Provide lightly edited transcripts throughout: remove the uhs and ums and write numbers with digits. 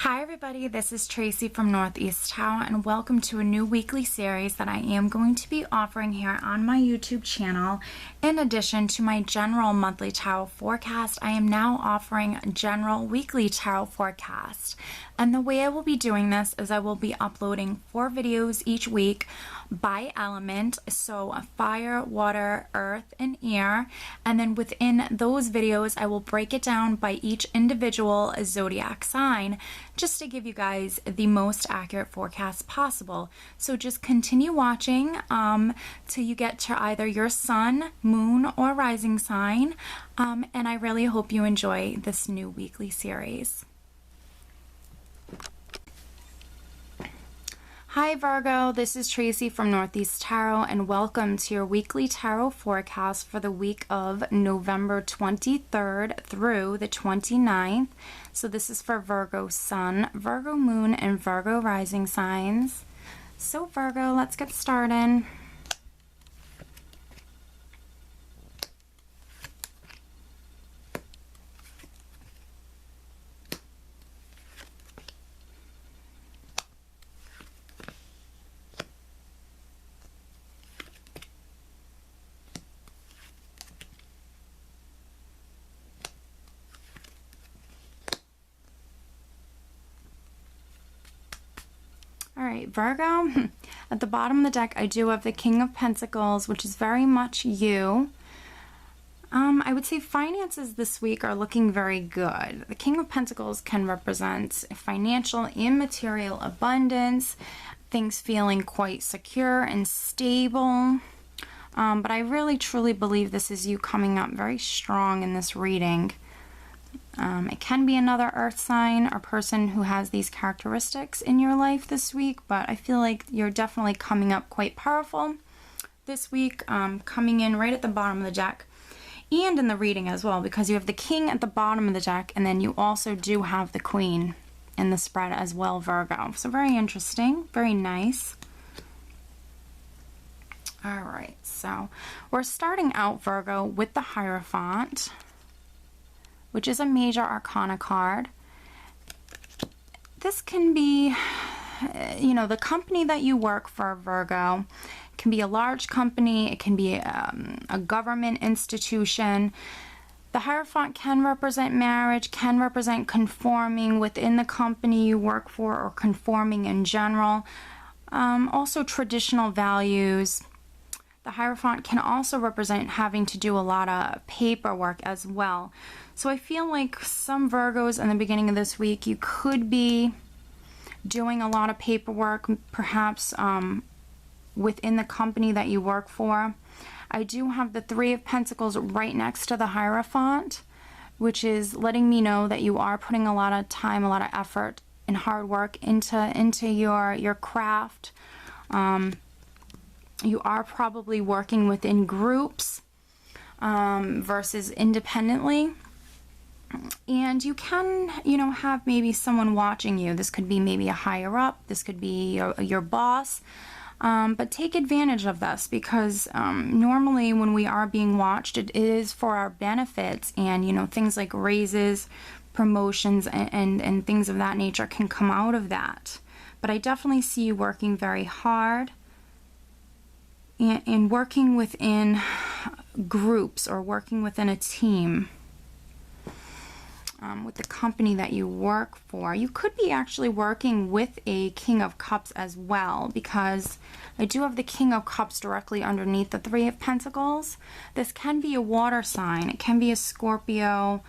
Hi everybody, this is Tracy from Northeast Tarot and welcome to a new weekly series that I am going to be offering here on my YouTube channel. In addition to my general monthly tarot forecast, I am now offering a general weekly tarot forecast. And the way I will be doing this is I will be uploading 4 videos each week by element, so fire, water, earth, and air, and then within those videos I will break it down by each individual zodiac sign just to give you guys the most accurate forecast possible. So just continue watching till you get to either your sun, moon, or rising sign, and I really hope you enjoy this new weekly series. Hi Virgo, this is Tracy from Northeast Tarot and welcome to your weekly tarot forecast for the week of November 23rd through the 29th. So this is for Virgo Sun, Virgo Moon, and Virgo Rising signs. So Virgo, let's get started. Alright, Virgo, at the bottom of the deck I do have the King of Pentacles, which is very much you. I would say finances this week are looking very good. The King of Pentacles can represent financial and material abundance, things feeling quite secure and stable. But I really truly believe this is you coming up very strong in this reading. It can be another earth sign or person who has these characteristics in your life this week, but I feel like you're definitely coming up quite powerful this week, coming in right at the bottom of the deck and in the reading as well, because you have the King at the bottom of the deck and then you also do have the Queen in the spread as well, Virgo. So very interesting, very nice. Alright, so we're starting out, Virgo, with the Hierophant, which is a major arcana card. This can be, you know, the company that you work for, Virgo. It can be a large company, it can be a government institution. The Hierophant can represent marriage, can represent conforming within the company you work for, or conforming in general. Also traditional values. The Hierophant can also represent having to do a lot of paperwork as well. So I feel like some Virgos in the beginning of this week, you could be doing a lot of paperwork, perhaps within the company that you work for. I do have the Three of Pentacles right next to the Hierophant, which is letting me know that you are putting a lot of time, a lot of effort and hard work into your craft. You are probably working within groups versus independently. And you can, you know, have maybe someone watching you. This could be maybe a higher up. This could be your boss. But take advantage of this because normally when we are being watched, it is for our benefits. And, you know, things like raises, promotions, and things of that nature can come out of that. But I definitely see you working very hard and working within groups or working within a team. With the company that you work for. You could be actually working with a King of Cups as well, because I do have the King of Cups directly underneath the Three of Pentacles. This can be a water sign. It can be a Scorpio,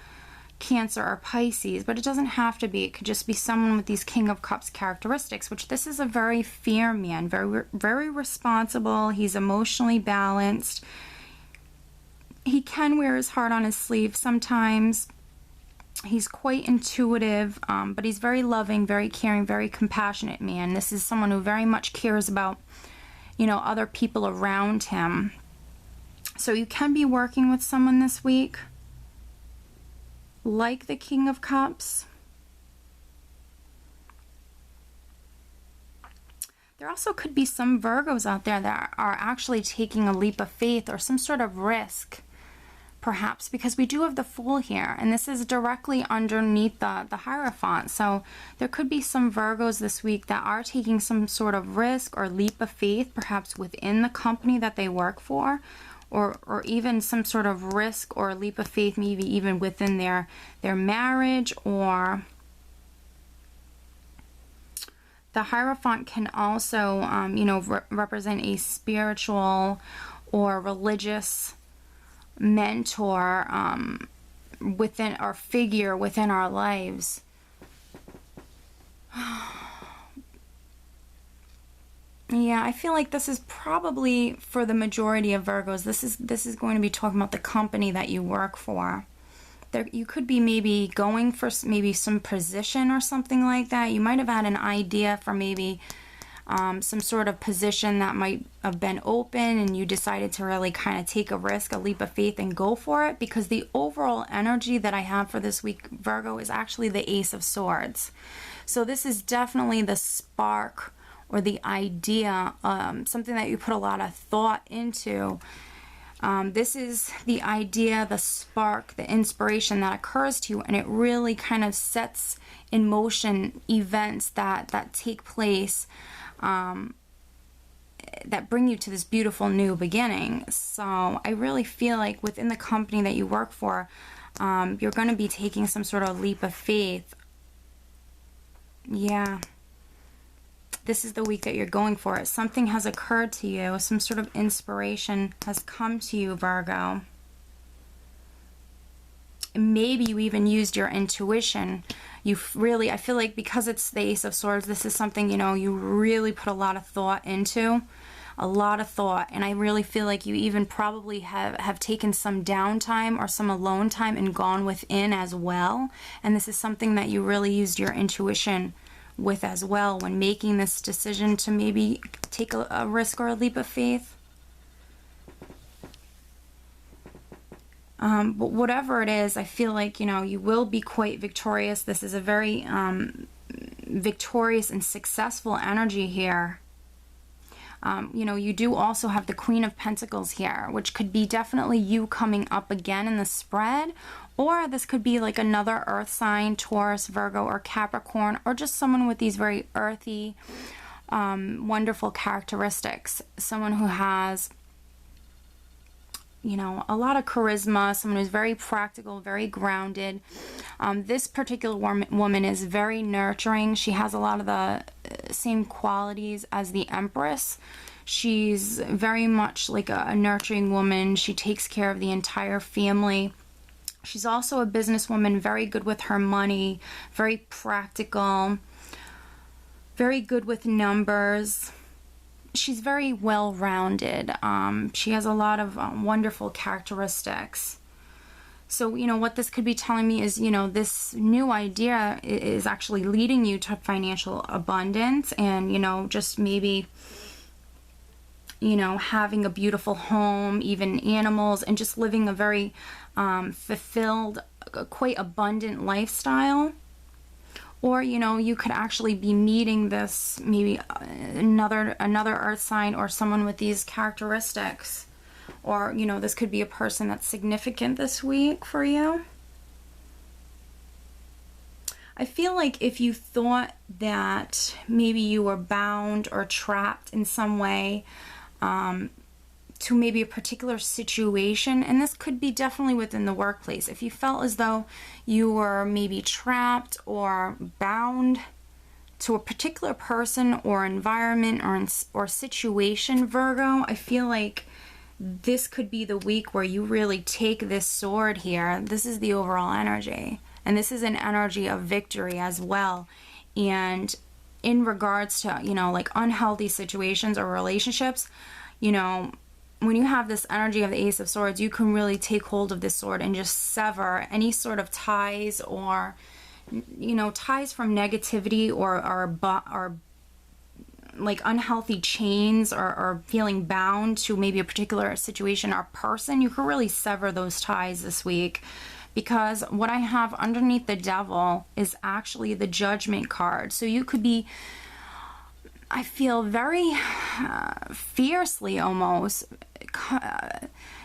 Cancer, or Pisces, but it doesn't have to be. It could just be someone with these King of Cups characteristics, which this is a very fair man, very responsible. He's emotionally balanced. He can wear his heart on his sleeve sometimes. He's quite intuitive, but he's very loving, very caring, very compassionate man. This is someone who very much cares about, you know, other people around him. So you can be working with someone this week like the King of Cups. There also could be some Virgos out there that are actually taking a leap of faith or some sort of risk perhaps, because we do have the Fool here, and this is directly underneath the Hierophant. So there could be some Virgos this week that are taking some sort of risk or leap of faith, perhaps within the company that they work for, or even some sort of risk or leap of faith, maybe even within their marriage. Or the Hierophant can also, you know, represent a spiritual or religious mentor within our figure within our lives. Yeah, I feel like this is probably for the majority of Virgos. This is going to be talking about the company that you work for. There, you could be maybe going for maybe some position or something like that. You might have had an idea for maybe some sort of position that might have been open, and you decided to really kind of take a risk, a leap of faith, and go for it, because the overall energy that I have for this week, Virgo, is actually the Ace of Swords. So this is definitely the spark or the idea, something that you put a lot of thought into. This is the idea, the spark, the inspiration that occurs to you, and it really kind of sets in motion events that take place, that bring you to this beautiful new beginning. So I really feel like within the company that you work for, you're going to be taking some sort of leap of faith. Yeah. This is the week that you're going for it. Something has occurred to you. Some sort of inspiration has come to you, Virgo. Maybe you even used your intuition. I feel like because it's the Ace of Swords, this is something, you know, you really put a lot of thought into. A lot of thought. And I really feel like you even probably have taken some downtime or some alone time and gone within as well. And this is something that you really used your intuition with as well when making this decision to maybe take a risk or a leap of faith. But whatever it is, I feel like, you know, you will be quite victorious. This is a very victorious and successful energy here. You know, you do also have the Queen of Pentacles here, which could be definitely you coming up again in the spread, or this could be like another earth sign, Taurus, Virgo, or Capricorn, or just someone with these very earthy, wonderful characteristics. Someone who has, you know, a lot of charisma, someone who's very practical, very grounded. This particular woman is very nurturing. She has a lot of the same qualities as the Empress. She's very much like a nurturing woman. She takes care of the entire family. She's also a businesswoman, very good with her money, very practical, very good with numbers. She's very well-rounded. She has a lot of wonderful characteristics. So, you know, what this could be telling me is, you know, this new idea is actually leading you to financial abundance and, you know, just maybe, you know, having a beautiful home, even animals, and just living a very fulfilled, quite abundant lifestyle. Or, you know, you could actually be meeting this, maybe another earth sign or someone with these characteristics. Or, you know, this could be a person that's significant this week for you. I feel like if you thought that maybe you were bound or trapped in some way to maybe a particular situation, and this could be definitely within the workplace. If you felt as though you were maybe trapped or bound to a particular person or environment or situation, Virgo, I feel like this could be the week where you really take this sword here. This is the overall energy, and this is an energy of victory as well. And in regards to, you know, like unhealthy situations or relationships, you know, when you have this energy of the Ace of Swords, you can really take hold of this sword and just sever any sort of ties or, you know, ties from negativity or like unhealthy chains or feeling bound to maybe a particular situation or person. You can really sever those ties this week, because what I have underneath the Devil is actually the Judgment card. So you could be, I feel very fiercely almost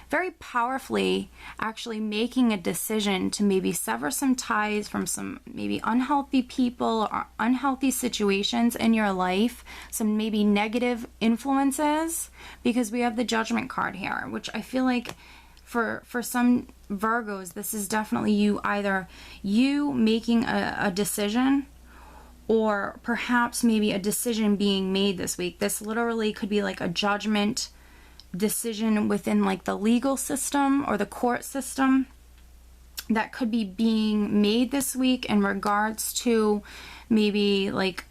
very powerfully actually making a decision to maybe sever some ties from some maybe unhealthy people or unhealthy situations in your life, some maybe negative influences, because we have the Judgment card here, which I feel like for some Virgos, this is definitely either you making a decision, or perhaps maybe a decision being made this week. This literally could be like a judgment decision within like the legal system or the court system that could be being made this week in regards to maybe like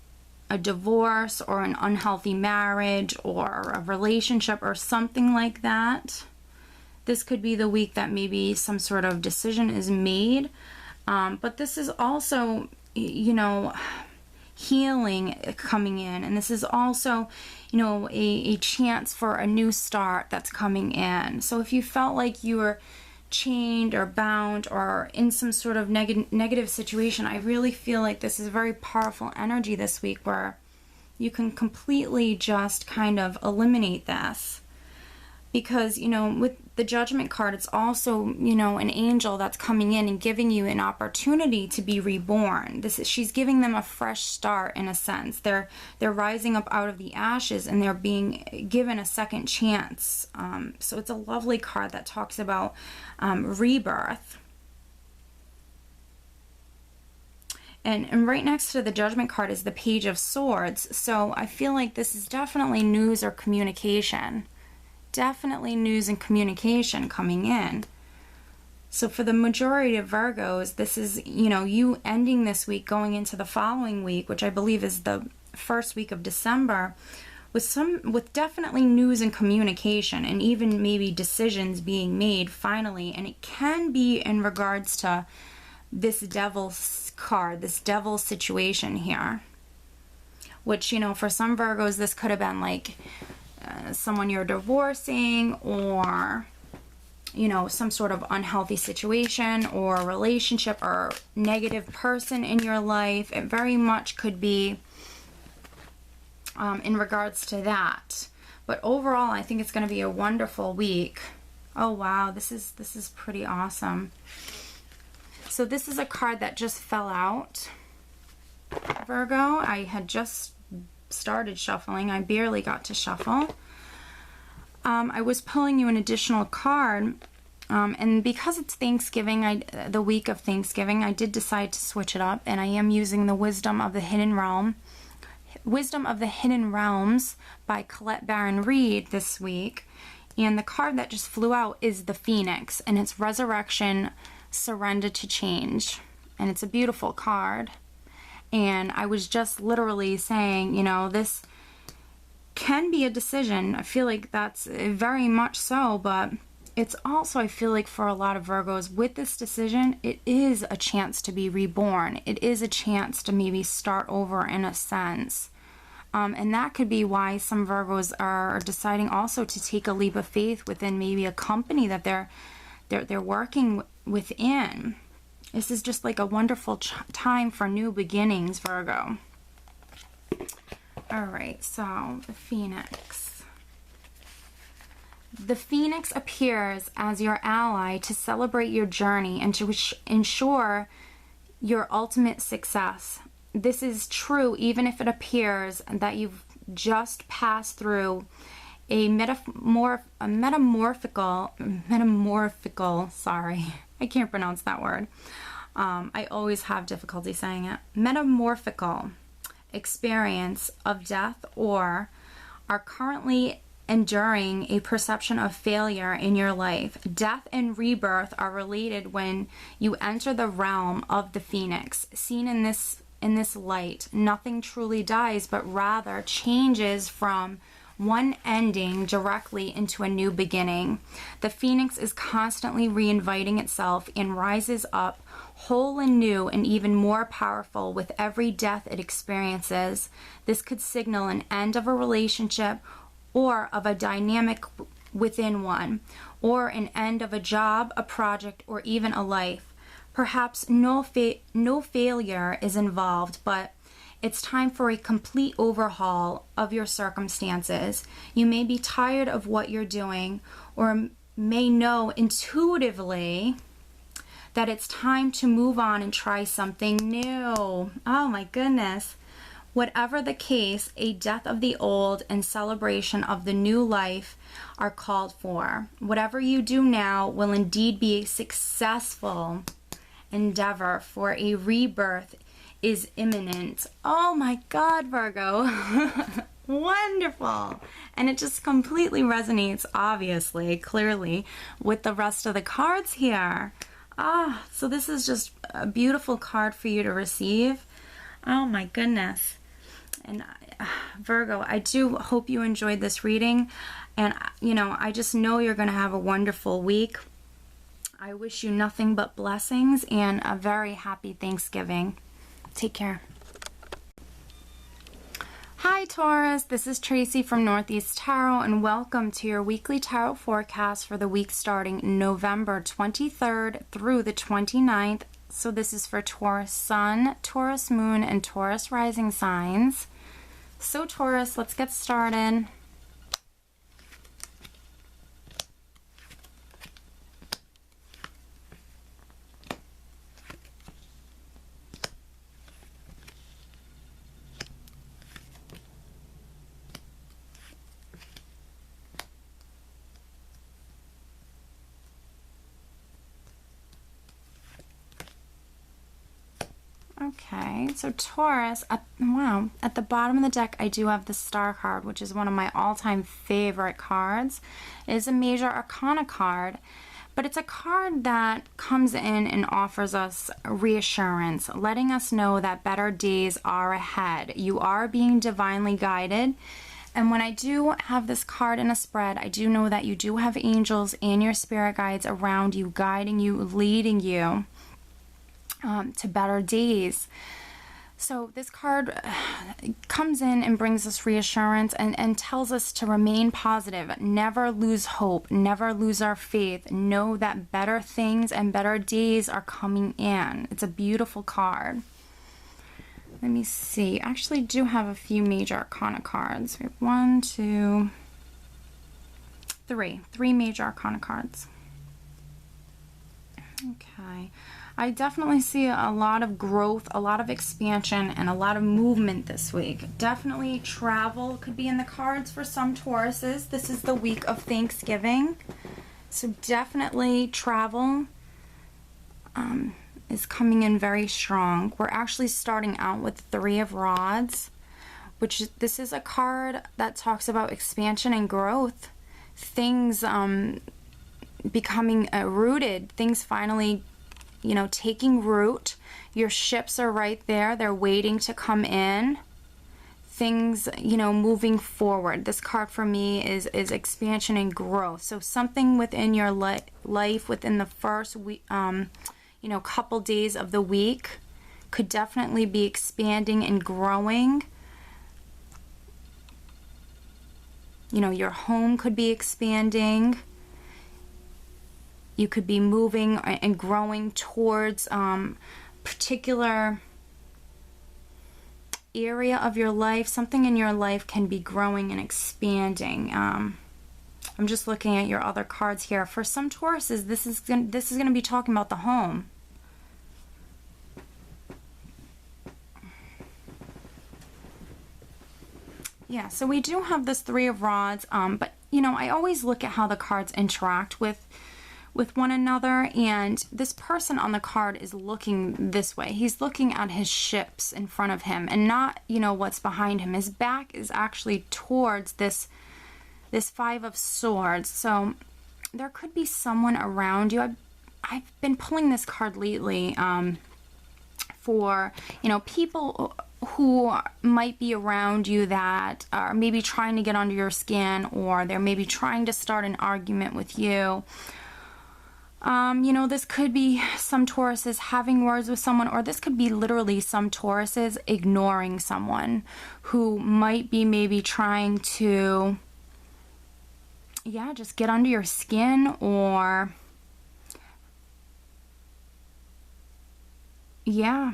a divorce or an unhealthy marriage or a relationship or something like that. This could be the week that maybe some sort of decision is made. But this is also, you know, healing coming in. And this is also, you know, a chance for a new start that's coming in. So if you felt like you were chained or bound or in some sort of negative situation, I really feel like this is a very powerful energy this week where you can completely just kind of eliminate this. Because, you know, with the Judgment card, it's also, you know, an angel that's coming in and giving you an opportunity to be reborn. She's giving them a fresh start in a sense. They're rising up out of the ashes and they're being given a second chance. So it's a lovely card that talks about rebirth. And right next to the Judgment card is the Page of Swords. So I feel like this is definitely news or communication. Definitely news and communication coming in. So for the majority of Virgos, this is, you know, you ending this week, going into the following week, which I believe is the first week of December, with definitely news and communication, and even maybe decisions being made finally. And it can be in regards to this Devil's card, this Devil situation here, which, you know, for some Virgos, this could have been like someone you're divorcing, or, you know, some sort of unhealthy situation or relationship or negative person in your life. It very much could be in regards to that. But overall, I think it's going to be a wonderful week. Oh wow, this is pretty awesome. So this is a card that just fell out, Virgo. I had just started shuffling. I barely got to shuffle. I was pulling you an additional card, and because it's Thanksgiving, the week of Thanksgiving, I did decide to switch it up, and I am using the Wisdom of the Hidden Realms by Colette Baron Reed this week. And the card that just flew out is the Phoenix, and it's Resurrection, Surrender to Change. And it's a beautiful card. And I was just literally saying, you know, this can be a decision. I feel like that's very much so, but it's also, I feel like for a lot of Virgos, with this decision, it is a chance to be reborn. It is a chance to maybe start over in a sense. And that could be why some Virgos are deciding also to take a leap of faith within maybe a company that they're working within. This is just like a wonderful time for new beginnings, Virgo. All right, so the Phoenix. The Phoenix appears as your ally to celebrate your journey and to ensure your ultimate success. This is true even if it appears that you've just passed through a metamorphical, sorry, I can't pronounce that word. I always have difficulty saying it. Metamorphical experience of death, or are currently enduring a perception of failure in your life. Death and rebirth are related when you enter the realm of the Phoenix. Seen in this light, nothing truly dies, but rather changes from one ending directly into a new beginning. The Phoenix is constantly reinviting itself and rises up whole and new and even more powerful with every death it experiences. This could signal an end of a relationship or of a dynamic within one, or an end of a job, a project, or even a life. Perhaps no failure is involved, but it's time for a complete overhaul of your circumstances. You may be tired of what you're doing, or may know intuitively that it's time to move on and try something new. Oh my goodness. Whatever the case, a death of the old and celebration of the new life are called for. Whatever you do now will indeed be a successful endeavor, for a rebirth is imminent. Oh my God, Virgo. Wonderful. And it just completely resonates, obviously, clearly, with the rest of the cards here. So this is just a beautiful card for you to receive. Oh my goodness. And Virgo, I do hope you enjoyed this reading. And, you know, I just know you're going to have a wonderful week. I wish you nothing but blessings and a very happy Thanksgiving. Take care. Hi Taurus, this is Tracy from Northeast Tarot, and welcome to your weekly tarot forecast for the week starting November 23rd through the 29th. So this is for Taurus Sun, Taurus Moon, and Taurus Rising signs. So Taurus, let's get started. Okay, so Taurus, at the bottom of the deck I do have the Star card, which is one of my all-time favorite cards. It is a major arcana card, but it's a card that comes in and offers us reassurance, letting us know that better days are ahead. You are being divinely guided. And when I do have this card in a spread, I do know that you do have angels and your spirit guides around you, guiding you, leading you to better days. So this card comes in and brings us reassurance and tells us to remain positive, never lose hope, never lose our faith, know that better things and better days are coming in. It's a beautiful card. Let me see. I actually do have a few major arcana cards. We have 1, 2, 3. 3 major arcana cards. Okay. I definitely see a lot of growth, a lot of expansion, and a lot of movement this week. Definitely travel could be in the cards for some Tauruses. This is the week of Thanksgiving. So definitely travel is coming in very strong. We're actually starting out with 3 of Rods, which this is a card that talks about expansion and growth. Things becoming rooted, things finally, you know, taking root. Your ships are right there. They're waiting to come in. Things, you know, moving forward. This card for me is expansion and growth. So something within your life within the first week, you know, couple days of the week could definitely be expanding and growing. You know, your home could be expanding. You could be moving and growing towards particular area of your life. Something in your life can be growing and expanding. I'm just looking at your other cards here. For some Tauruses, this is going to be talking about the home. Yeah, so we do have this 3 of Rods, but you know, I always look at how the cards interact with one another, and this person on the card is looking this way. He's looking at his ships in front of him and not, you know, what's behind him. His back is actually towards this 5 of Swords. So there could be someone around you. I've been pulling this card lately for, you know, people who might be around you that are maybe trying to get under your skin, or they're maybe trying to start an argument with you. You know, this could be some Tauruses having words with someone, or this could be literally some Tauruses ignoring someone who might be maybe trying to, yeah, just get under your skin, or, yeah,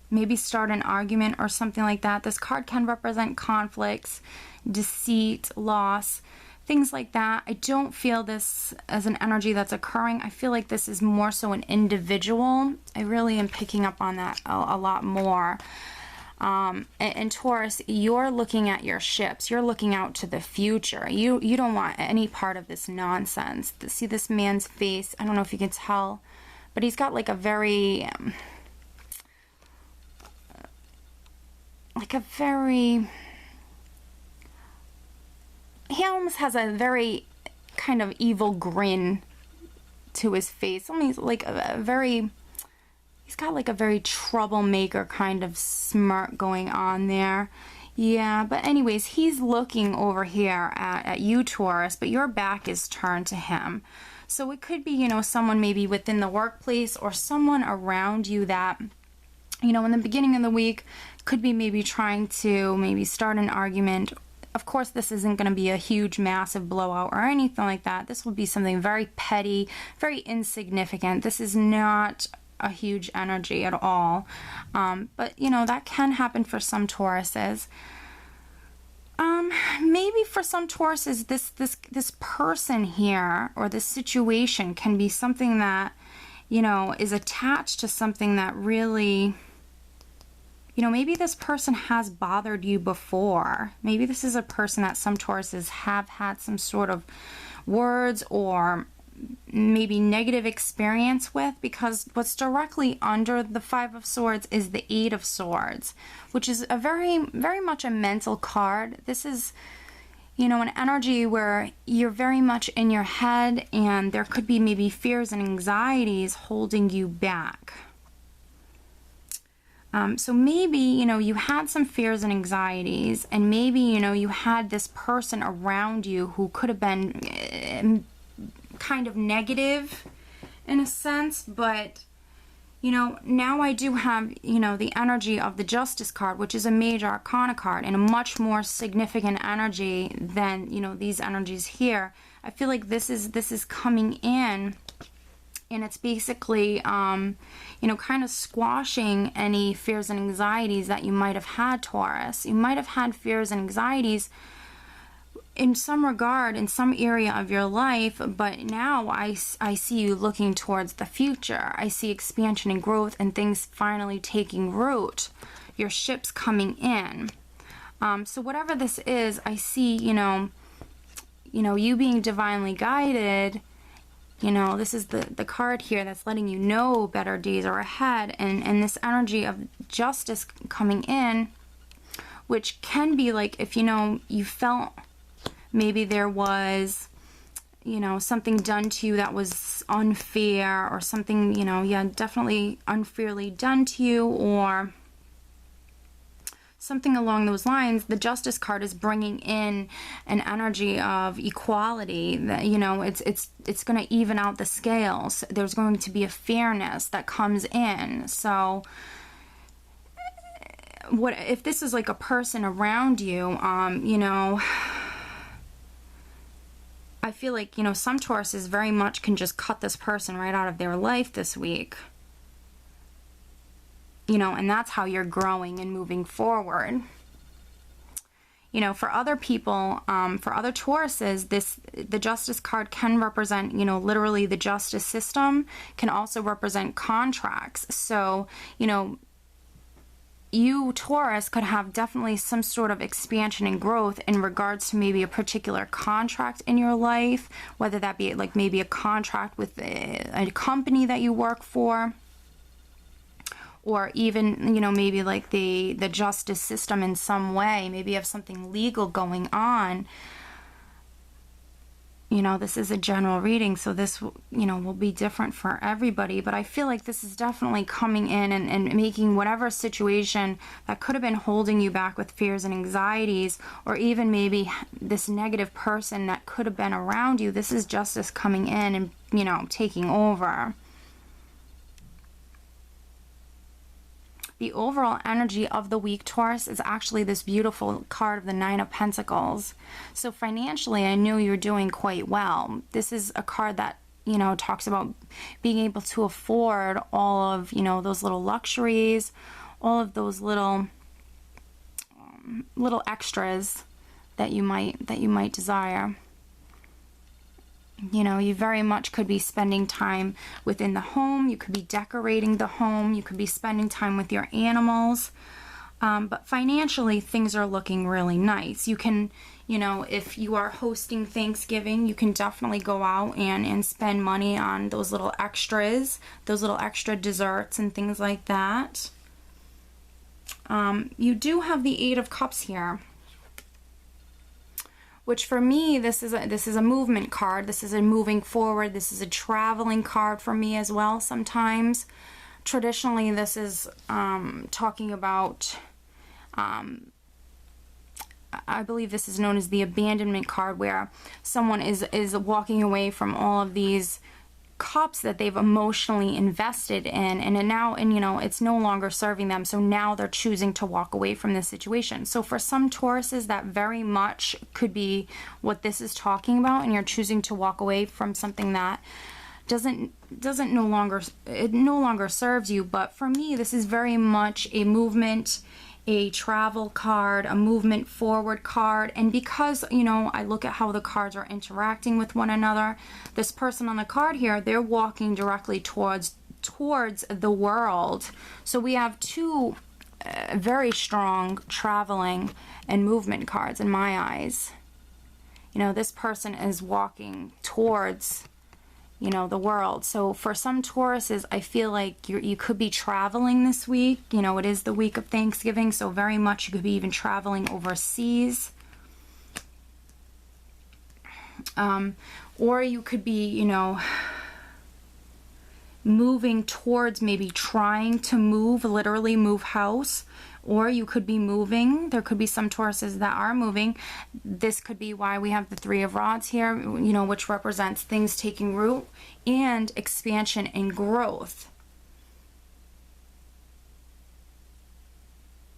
maybe start an argument or something like that. This card can represent conflicts, deceit, loss, things like that. I don't feel this as an energy that's occurring. I feel like this is more so an individual. I really am picking up on that a lot more. And Taurus, you're looking at your ships. You're looking out to the future. You don't want any part of this nonsense. See this man's face? I don't know if you can tell, but he's got like a very, he almost has a very kind of evil grin to his face. I mean, he's like he's got like a very troublemaker kind of smirk going on there. Yeah, but anyways, he's looking over here at you, Taurus, but your back is turned to him. So it could be, you know, someone maybe within the workplace or someone around you that, you know, in the beginning of the week could be maybe trying to maybe start an argument. Of course, this isn't going to be a huge, massive blowout or anything like that. This will be something very petty, very insignificant. This is not a huge energy at all. But, you know, that can happen for some Tauruses. Maybe for some Tauruses, this person here or this situation can be something that, you know, is attached to something that really... You know, maybe this person has bothered you before. Maybe this is a person that some Tauruses have had some sort of words or maybe negative experience with, because what's directly under the Five of Swords is the Eight of Swords, which is a very much a mental card. This is, you know, an energy where you're very much in your head and there could be maybe fears and anxieties holding you back. So maybe, you know, you had some fears and anxieties, and maybe, you know, you had this person around you who could have been kind of negative in a sense, but, you know, now I do have, you know, the energy of the Justice card, which is a major arcana card and a much more significant energy than, you know, these energies here. I feel like this is coming in, and it's basically, you know, kind of squashing any fears and anxieties that you might have had, Taurus. You might have had fears and anxieties in some regard, in some area of your life, but now I see you looking towards the future. I see expansion and growth and things finally taking root. Your ships coming in. So whatever this is, I see, you know, you being divinely guided. You know, this is the card here that's letting you know better days are ahead, and this energy of justice coming in, which can be like if, you know, you felt maybe there was, you know, something done to you that was unfair, or something, you know, yeah, definitely unfairly done to you, or something along those lines. The Justice card is bringing in an energy of equality, that, you know, it's going to even out the scales. There's going to be a fairness that comes in. So what if this is like a person around you, you know, I feel like, you know, some Tauruses very much can just cut this person right out of their life this week. You know, and that's how you're growing and moving forward. You know, for other people, for other Tauruses, the Justice card can represent, you know, literally the justice system, can also represent contracts. So, you know, you, Taurus, could have definitely some sort of expansion and growth in regards to maybe a particular contract in your life, whether that be like maybe a contract with a company that you work for, or even, you know, maybe like the justice system in some way. Maybe you have something legal going on. You know, this is a general reading, so this, you know, will be different for everybody. But I feel like this is definitely coming in and making whatever situation that could have been holding you back with fears and anxieties, or even maybe this negative person that could have been around you. This is justice coming in and, you know, taking over. The overall energy of the week, Taurus, is actually this beautiful card of the Nine of Pentacles. So financially, I know you're doing quite well. This is a card that, you know, talks about being able to afford all of, you know, those little luxuries, all of those little extras that you might desire. You know, you very much could be spending time within the home. You could be decorating the home. You could be spending time with your animals. But financially, things are looking really nice. You can, you know, if you are hosting Thanksgiving, you can definitely go out and spend money on those little extras, those little extra desserts and things like that. You do have the Eight of Cups here, which for me, this is a movement card. This is a moving forward. This is a traveling card for me as well sometimes. Traditionally, this is talking about, I believe this is known as the abandonment card, where someone is walking away from all of these cups that they've emotionally invested in, and you know, it's no longer serving them, so now they're choosing to walk away from this situation. So for some Tauruses, that very much could be what this is talking about, and you're choosing to walk away from something that no longer serves you. But for me, this is very much a movement, a travel card, a movement forward card. And because, you know, I look at how the cards are interacting with one another, this person on the card here, they're walking directly towards the world. So we have two very strong traveling and movement cards in my eyes. You know, this person is walking towards, you know, the world. So for some Tauruses, I feel like you could be traveling this week. You know, it is the week of Thanksgiving, so very much you could be even traveling overseas. Or you could be, you know, moving towards, maybe trying to move, literally move house. Or you could be moving. There could be some Tauruses that are moving. This could be why we have the Three of Rods here, you know, which represents things taking root and expansion and growth.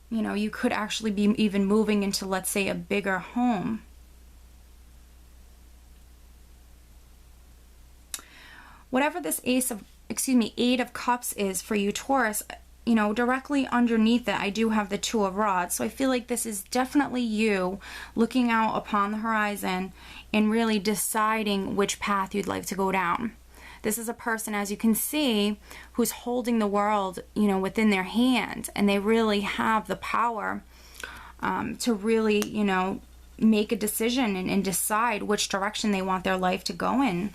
You know, you could actually be even moving into, let's say, a bigger home. Whatever this Eight of Cups is for you, Taurus, you know, directly underneath it, I do have the Two of Rods. So I feel like this is definitely you looking out upon the horizon and really deciding which path you'd like to go down. This is a person, as you can see, who's holding the world, you know, within their hand, and they really have the power to really, you know, make a decision and decide which direction they want their life to go in.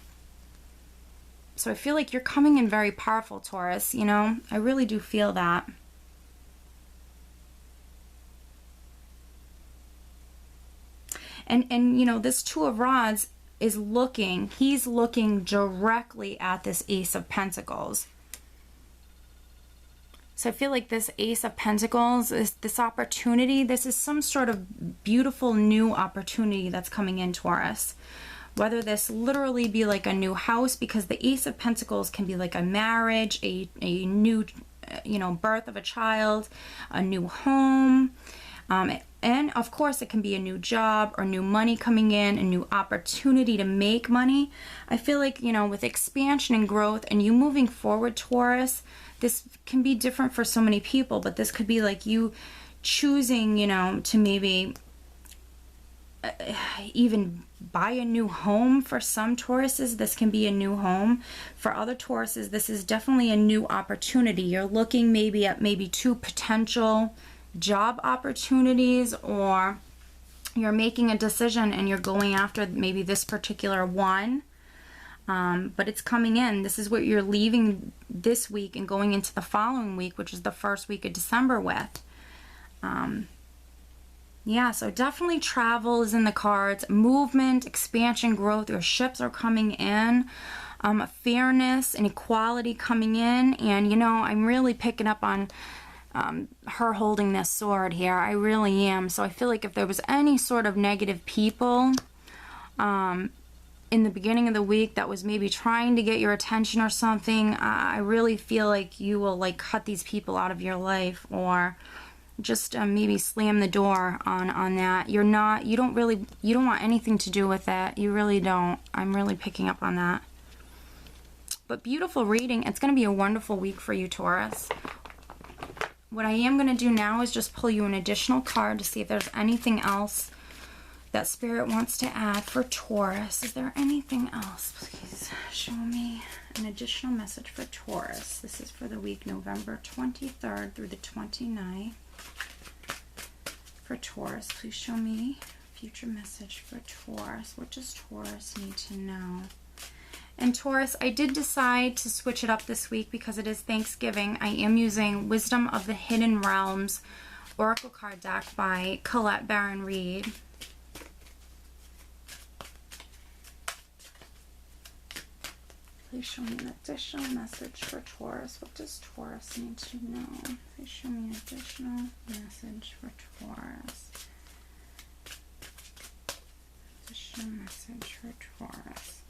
So I feel like you're coming in very powerful, Taurus, you know? I really do feel that. And you know, this Two of Rods is he's looking directly at this Ace of Pentacles. So I feel like this Ace of Pentacles is this opportunity. This is some sort of beautiful new opportunity that's coming in, Taurus. Whether this literally be like a new house, because the Ace of Pentacles can be like a marriage, a new, you know, birth of a child, a new home. And of course it can be a new job or new money coming in, a new opportunity to make money. I feel like, you know, with expansion and growth and you moving forward, Taurus, this can be different for so many people, but this could be like you choosing, you know, to maybe even buy a new home. For some Tauruses, this can be a new home. For other Tauruses, this is definitely a new opportunity. You're looking maybe at two potential job opportunities, or you're making a decision and you're going after maybe this particular one. But it's coming in. This is what you're leaving this week and going into the following week, which is the first week of December with. Yeah, so definitely travel is in the cards. Movement, expansion, growth. Your ships are coming in. Fairness and equality coming in. And, you know, I'm really picking up on her holding this sword here. I really am. So I feel like if there was any sort of negative people in the beginning of the week that was maybe trying to get your attention or something, I really feel like you will, like, cut these people out of your life, or just maybe slam the door on that. You don't want anything to do with that. You really don't. I'm really picking up on that. But beautiful reading. It's going to be a wonderful week for you, Taurus. What I am going to do now is just pull you an additional card to see if there's anything else that Spirit wants to add for Taurus. Is there anything else? Please show me an additional message for Taurus. This is for the week November 23rd through the 29th. For Taurus, please show me future message for Taurus. What does Taurus need to know? And Taurus, I did decide to switch it up this week because it is Thanksgiving. I am using Wisdom of the Hidden Realms Oracle card deck by Colette Baron Reed. Please show me an additional message for Taurus. What does Taurus need to know? Please show me an additional message for Taurus. Additional message for Taurus.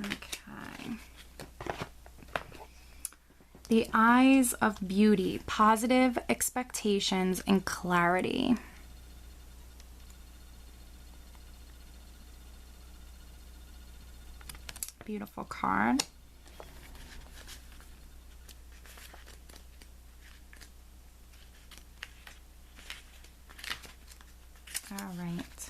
Okay. The eyes of beauty, positive expectations and clarity. Beautiful card. All right.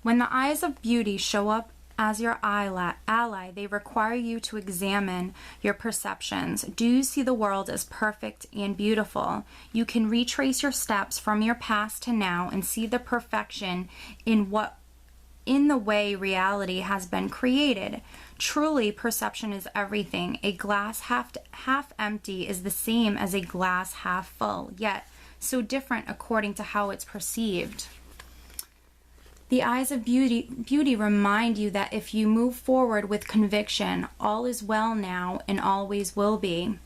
When the eyes of beauty show up as your ally, they require you to examine your perceptions. Do you see the world as perfect and beautiful? You can retrace your steps from your past to now and see the perfection in the way reality has been created. Truly, perception is everything. A glass half empty is the same as a glass half full, yet so different according to how it's perceived. The eyes of beauty remind you that if you move forward with conviction, all is well now and always will be.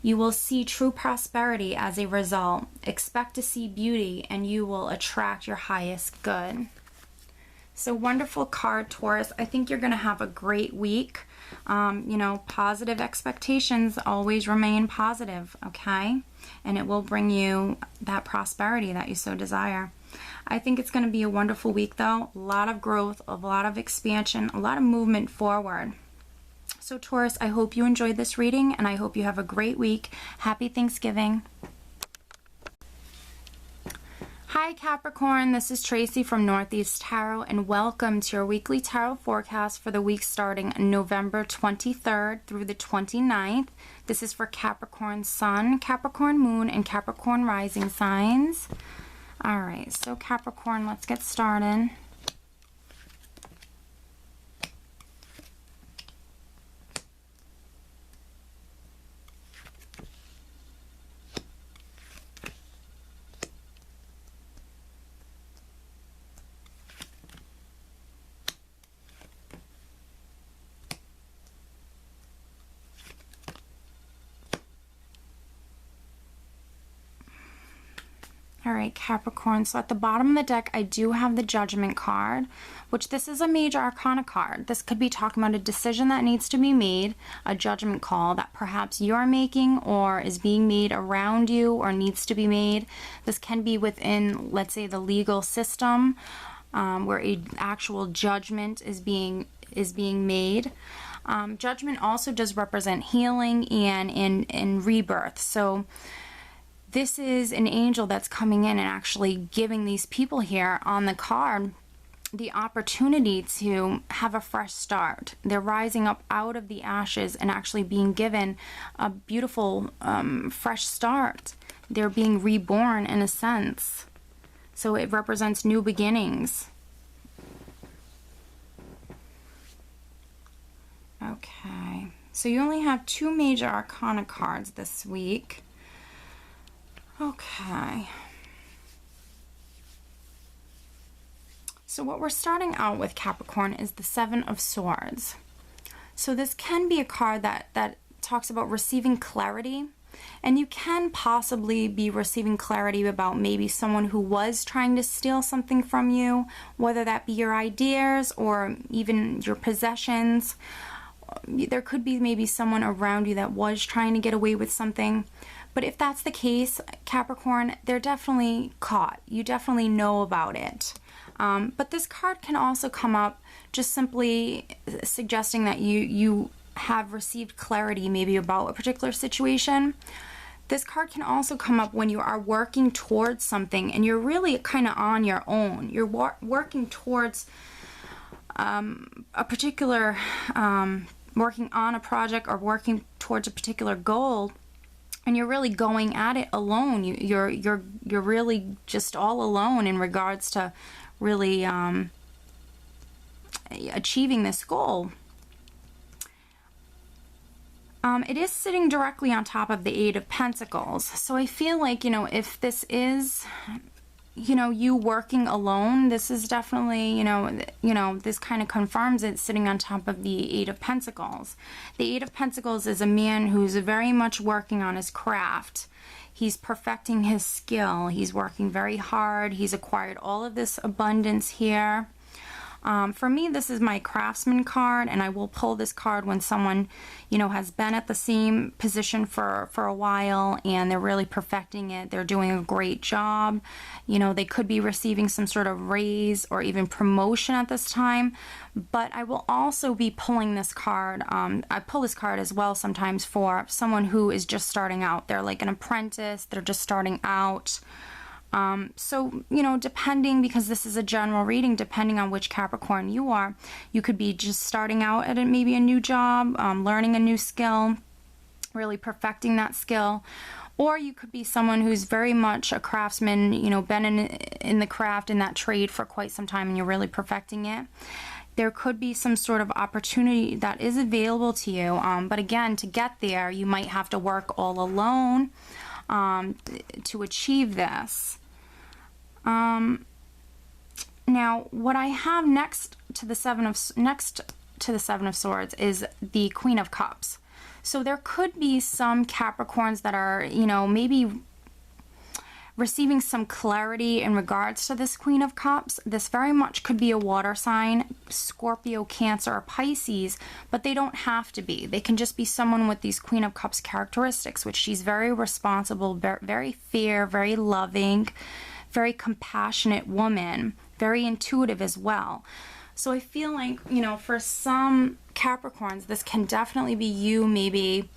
You will see true prosperity as a result. Expect to see beauty and you will attract your highest good. So wonderful card, Taurus. I think you're going to have a great week. You know, positive expectations always remain positive, okay? And it will bring you that prosperity that you so desire. I think it's going to be a wonderful week, though. A lot of growth, a lot of expansion, a lot of movement forward. So, Taurus, I hope you enjoyed this reading, and I hope you have a great week. Happy Thanksgiving. Hi, Capricorn. This is Tracy from Northeast Tarot, and welcome to your weekly tarot forecast for the week starting November 23rd through the 29th. This is for Capricorn Sun, Capricorn Moon, and Capricorn Rising signs. All right, so Capricorn, let's get started. All right, Capricorn, so at the bottom of the deck, I do have the Judgment card, which this is a major arcana card. This could be talking about a decision that needs to be made, a judgment call that perhaps you're making or is being made around you or needs to be made. This can be within, let's say, the legal system, where an actual judgment is being made. Judgment also does represent healing and in rebirth. So this is an angel that's coming in and actually giving these people here on the card the opportunity to have a fresh start. They're rising up out of the ashes and actually being given a beautiful fresh start. They're being reborn in a sense. So it represents new beginnings. Okay, so you only have two major arcana cards this week. Okay. So what we're starting out with, Capricorn, is the Seven of Swords. So this can be a card that talks about receiving clarity, and you can possibly be receiving clarity about maybe someone who was trying to steal something from you, whether that be your ideas or even your possessions. There could be maybe someone around you that was trying to get away with something. But if that's the case, Capricorn, they're definitely caught. You definitely know about it. But this card can also come up just simply suggesting that you have received clarity maybe about a particular situation. This card can also come up when you are working towards something and you're really kind of on your own. You're working towards a particular, working on a project or working towards a particular goal, and you're really going at it alone. You're really just all alone in regards to really achieving this goal. It is sitting directly on top of the Eight of Pentacles. So I feel like, you know, if this is, you know, you working alone, this is definitely, you know, this kind of confirms it sitting on top of the Eight of Pentacles. The Eight of Pentacles is a man who's very much working on his craft. He's perfecting his skill. He's working very hard. He's acquired all of this abundance here. For me, this is my craftsman card, and I will pull this card when someone, you know, has been at the same position for a while and they're really perfecting it. They're doing a great job. You know, they could be receiving some sort of raise or even promotion at this time. But I will also be pulling this card. I pull this card as well sometimes for someone who is just starting out. They're like an apprentice. They're just starting out. So, you know, depending, because this is a general reading, depending on which Capricorn you are, you could be just starting out at maybe a new job, learning a new skill, really perfecting that skill. Or you could be someone who's very much a craftsman, you know, been in the craft, in that trade for quite some time, and you're really perfecting it. There could be some sort of opportunity that is available to you. But again, to get there, you might have to work all alone to achieve this. Now, what I have next to the Seven of Swords is the Queen of Cups. So there could be some Capricorns that are, you know, maybe receiving some clarity in regards to this Queen of Cups. This very much could be a water sign, Scorpio, Cancer, or Pisces, but they don't have to be. They can just be someone with these Queen of Cups characteristics, which she's very responsible, very fair, very loving, very compassionate woman, very intuitive as well. So I feel like, you know, for some Capricorns, this can definitely be you maybe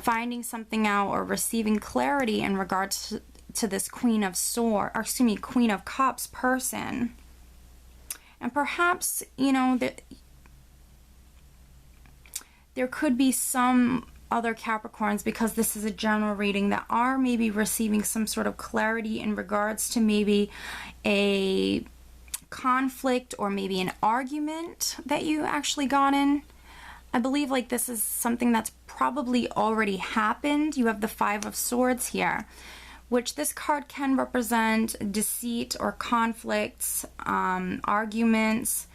finding something out or receiving clarity in regards to this Queen of Cups person. And perhaps, you know, that there could be some other Capricorns, because this is a general reading, that are maybe receiving some sort of clarity in regards to maybe a conflict or maybe an argument that you actually got in. I believe like this is something that's probably already happened. You have the Five of Swords here, which this card can represent deceit or conflicts, arguments.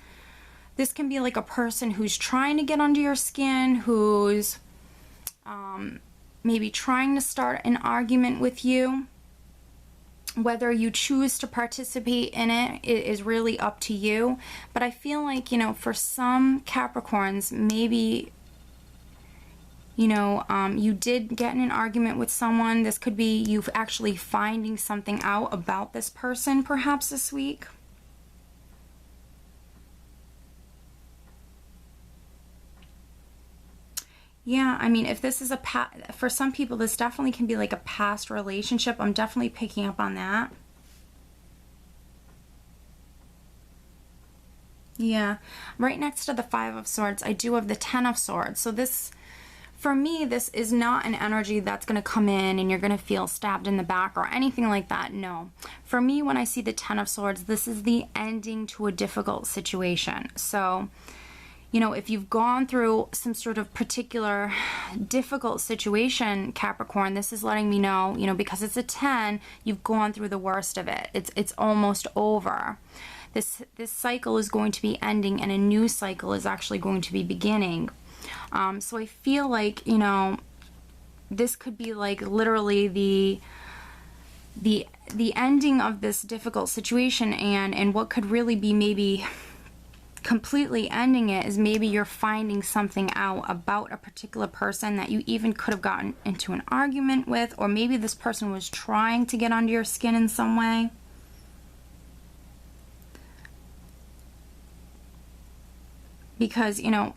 This can be like a person who's trying to get under your skin, who's maybe trying to start an argument with you. Whether you choose to participate in it, it is really up to you. But I feel like, you know, for some Capricorns, maybe, you know, you did get in an argument with someone. This could be you actually finding something out about this person perhaps this week. Yeah, I mean, if this is for some people, this definitely can be like a past relationship. I'm definitely picking up on that. Yeah, right next to the Five of Swords, I do have the Ten of Swords. So this, for me, this is not an energy that's going to come in and you're going to feel stabbed in the back or anything like that. No. For me, when I see the Ten of Swords, this is the ending to a difficult situation. So, you know, if you've gone through some sort of particular difficult situation, Capricorn, this is letting me know, you know, because it's a 10, you've gone through the worst of it. It's almost over. This cycle is going to be ending and a new cycle is actually going to be beginning. So I feel like, you know, this could be like literally the ending of this difficult situation, and what could really be maybe completely ending it is maybe you're finding something out about a particular person that you even could have gotten into an argument with, or maybe this person was trying to get under your skin in some way. Because, you know,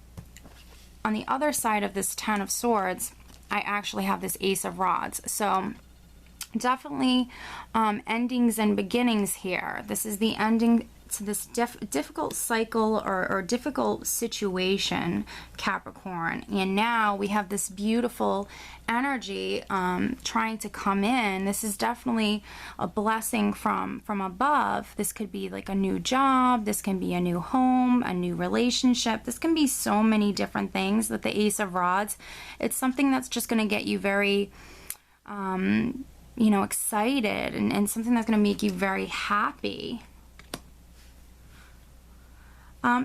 on the other side of this Ten of Swords, I actually have this Ace of Rods. So definitely endings and beginnings here. This is the ending to this difficult cycle or difficult situation, Capricorn. And now we have this beautiful energy trying to come in. This is definitely a blessing from above. This could be like a new job. This can be a new home, a new relationship. This can be so many different things with the Ace of Rods. It's something that's just going to get you very you know, excited, and something that's going to make you very happy.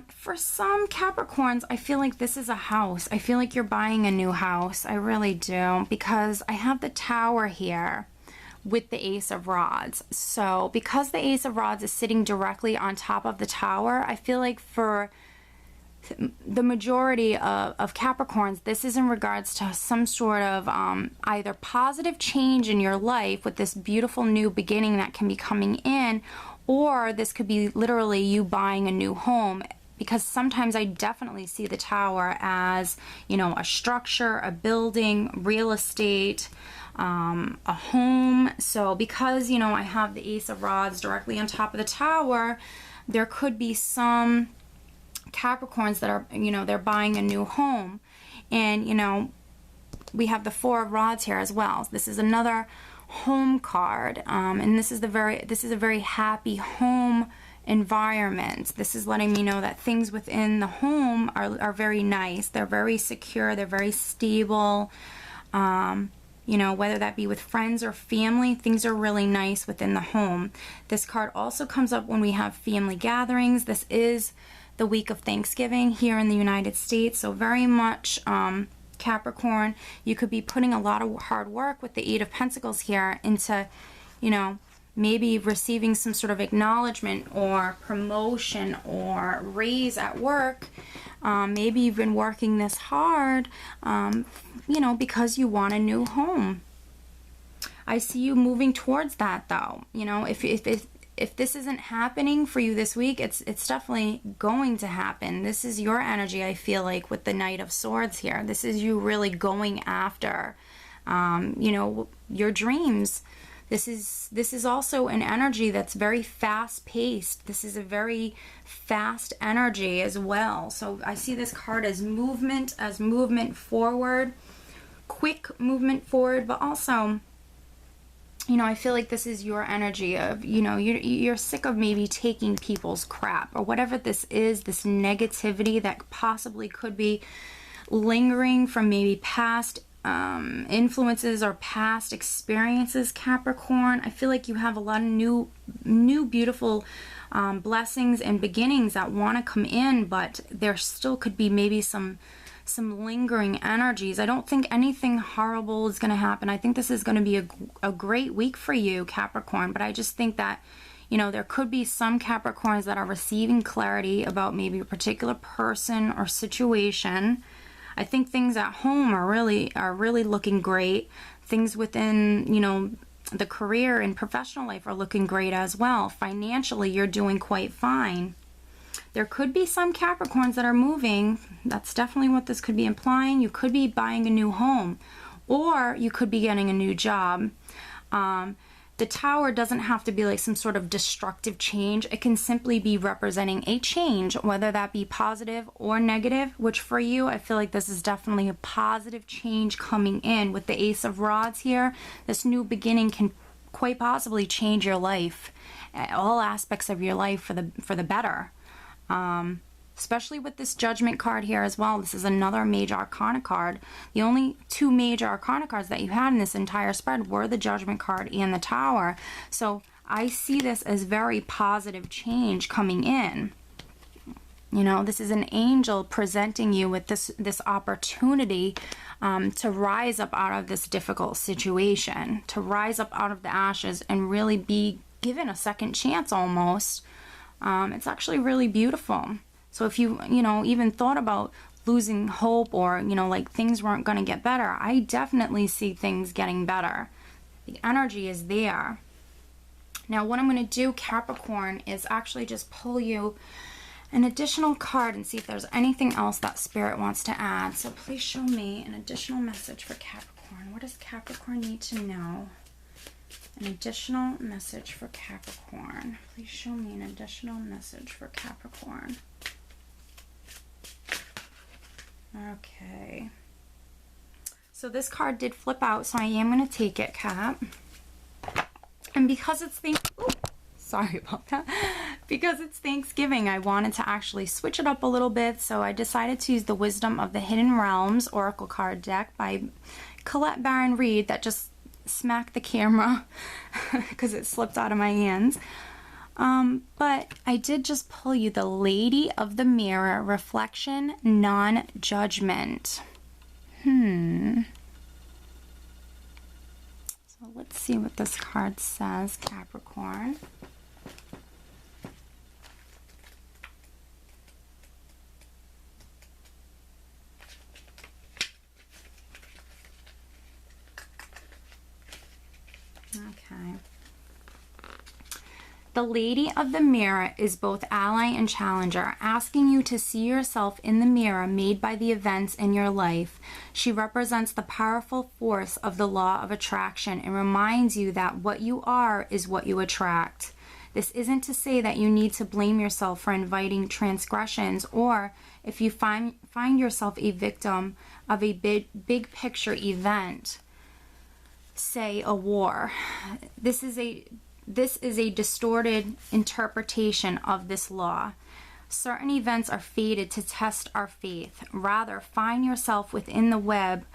For some Capricorns, I feel like this is a house. I feel like you're buying a new house. I really do, because I have the Tower here with the Ace of Rods. So because the Ace of Rods is sitting directly on top of the Tower, I feel like for the majority of Capricorns, this is in regards to some sort of either positive change in your life with this beautiful new beginning that can be coming in, or this could be literally you buying a new home, because sometimes I definitely see the Tower as, you know, a structure, a building, real estate, a home. So because, you know, I have the Ace of Rods directly on top of the Tower, there could be some Capricorns that are, you know, they're buying a new home. And, you know, we have the Four of Rods here as well. This is another home card, and this is a very happy home environment. This is letting me know that things within the home are very nice. They're very secure. They're very stable. You know, whether that be with friends or family, things are really nice within the home. This card also comes up when we have family gatherings. This is the week of Thanksgiving here in the United States, so very much Capricorn, you could be putting a lot of hard work with the Eight of Pentacles here into, you know, maybe receiving some sort of acknowledgement or promotion or raise at work. Maybe you've been working this hard, you know, because you want a new home. I see you moving towards that, though. You know, if this isn't happening for you this week, it's definitely going to happen. This is your energy, I feel like, with the Knight of Swords here. This is you really going after, you know, your dreams. This is also an energy that's very fast-paced. This is a very fast energy as well. So I see this card as movement forward, quick movement forward, but also, you know, I feel like this is your energy of, you know, you're sick of maybe taking people's crap or whatever this is, this negativity that possibly could be lingering from maybe past influences or past experiences, Capricorn. I feel like you have a lot of new beautiful blessings and beginnings that want to come in, but there still could be maybe some lingering energies. I don't think anything horrible is going to happen. I think this is going to be a great week for you, Capricorn, but I just think that, you know, there could be some Capricorns that are receiving clarity about maybe a particular person or situation. I think things at home are really looking great. Things within, you know, the career and professional life are looking great as well. Financially, you're doing quite fine. There could be some Capricorns that are moving. That's definitely what this could be implying. You could be buying a new home, or you could be getting a new job. The Tower doesn't have to be like some sort of destructive change. It can simply be representing a change, whether that be positive or negative, which for you, I feel like this is definitely a positive change coming in. With the Ace of Rods here, this new beginning can quite possibly change your life, all aspects of your life for the better. Especially with this Judgment card here as well. This is another Major Arcana card. The only two Major Arcana cards that you had in this entire spread were the Judgment card and the Tower. So I see this as very positive change coming in. You know, this is an angel presenting you with this opportunity to rise up out of this difficult situation, to rise up out of the ashes and really be given a second chance almost. It's actually really beautiful. So if you know, even thought about losing hope or, you know, like things weren't going to get better, I definitely see things getting better. The energy is there. Now what I'm going to do, Capricorn, is actually just pull you an additional card and see if there's anything else that Spirit wants to add. So please show me an additional message for Capricorn. What does Capricorn need to know? An additional message for Capricorn. Please show me an additional message for Capricorn. Okay. So this card did flip out, so I am going to take it, Cap. And because it's sorry about that. Because it's Thanksgiving, I wanted to actually switch it up a little bit, so I decided to use the Wisdom of the Hidden Realms Oracle Card Deck by Colette Baron Reed that just smacked the camera because it slipped out of my hands. But I did just pull you the Lady of the Mirror, Reflection, Non-Judgment. So let's see what this card says, Capricorn. Okay. The Lady of the Mirror is both ally and challenger, asking you to see yourself in the mirror made by the events in your life. She represents the powerful force of the law of attraction and reminds you that what you are is what you attract. This isn't to say that you need to blame yourself for inviting transgressions, or if you find yourself a victim of a big picture event, say a war. This is a distorted interpretation of this law. Certain events are fated to test our faith. Rather, find yourself within the web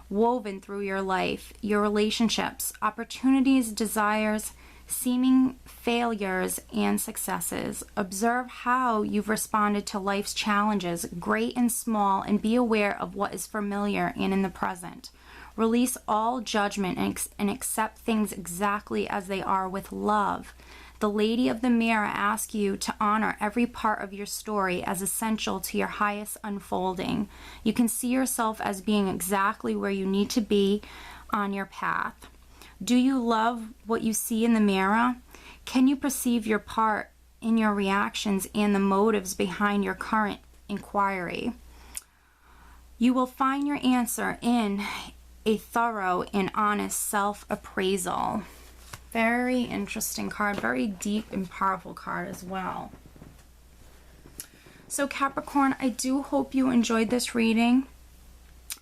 woven through your life, your relationships, opportunities, desires, seeming failures, and successes. Observe how you've responded to life's challenges, great and small, and be aware of what is familiar and in the present. Release all judgment and accept things exactly as they are with love. The Lady of the Mirror asks you to honor every part of your story as essential to your highest unfolding. You can see yourself as being exactly where you need to be on your path. Do you love what you see in the mirror? Can you perceive your part in your reactions and the motives behind your current inquiry? You will find your answer in a thorough and honest self-appraisal. Very interesting card, very deep and powerful card as well. So Capricorn, I do hope you enjoyed this reading.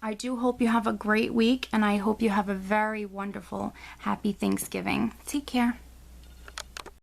I do hope you have a great week, and I hope you have a very wonderful, happy Thanksgiving. Take care.